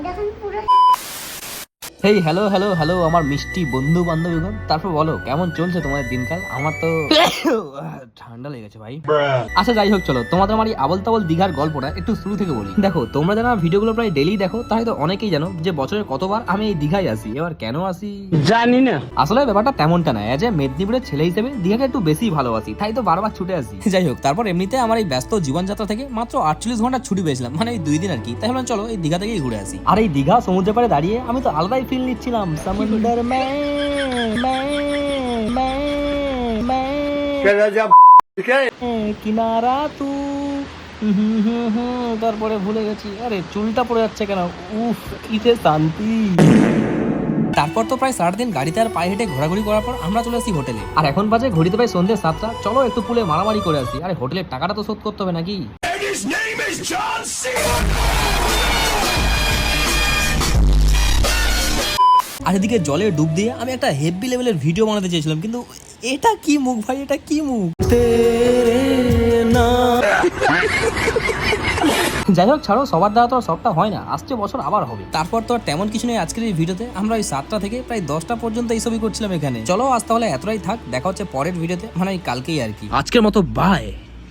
দেখুন পুরো। Hey hello hello hello আমার মিষ্টি বন্ধু বান্ধবীগণ, তারপর বলো কেমন চলছে তোমাদের দিনকাল? আমার তো ঠান্ডা লেগেছে ভাই। আচ্ছা যাই হোক, চলো তোমাদের আমার এই আবল তাবল দীঘার গল্পটা একটু শুরু থেকে বলি। দেখো, তোমরা যারা ভিডিওগুলো প্রায় ডেইলি দেখো তাই তো অনেকেই জানো যে বছরে কতবার আমি এই দীঘায় আসি। এবার কেন আসি জানি না, আসলে ব্যাপারটা তেমনটা না। এজ এ মেদিনীপুরের ছেলে হিসেবে দীঘাকে একটু বেশি ভালোবাসি, তাই তো বারবার ছুটে আসি। যাই হোক, তারপর এমনিতে আমার এই ব্যস্ত জীবনযাত্রা থেকে মাত্র 48 ঘন্টা ছুটি পেয়েছিলাম, মানে এই 2 দিন আর কি। তাই ভাবলাম চলো এই দীঘা থেকেই ঘুরে আসি। আর এই দীঘা সমুদ্রের পাড়ে দাঁড়িয়ে আমি তো আলাদাই ফিল নিচ্ছিলাম। সমুদ্র কিনারা তু তারপরে ভুলে গেছি, আরে চুলটা পড়ে যাচ্ছে কেন, উফ কি যে শান্তি। তারপর তো প্রায় 4 দিন গাড়িতে আর পায়ে হেঁটে ঘোরাঘুরি করার পর আমরা চলে আসি হোটেলে। আর এখন বাজে ঘড়িতে প্রায় সন্ধ্যে 7টা। চলো একটু পুলে মারামারি করে আসি। আরে হোটেলের টাকাটা তো শোধ করতে হবে নাকি। আর এদিকে জলে ডুব দিয়ে আমি একটা হেভি লেভেলের ভিডিও বানাতে চেয়েছিলাম, কিন্তু এটা কি মুখ ভাই, এটা কি মুখ। যাই হোক ছাড়ো, সবার দ্বারা তো সবটা হয় না, আসছে বছর আবার হবে। তারপর তো আর তেমন কিছু নেই আজকের এই ভিডিওতে। আমরা ওই 7টা থেকে প্রায় 10টা পর্যন্ত এইসবই করছিলাম এখানে। চলো আজ তাহলে এতটাই থাক, দেখা হচ্ছে পরের ভিডিওতে, মানে কালকেই আর কি। আজকের মতো বাই।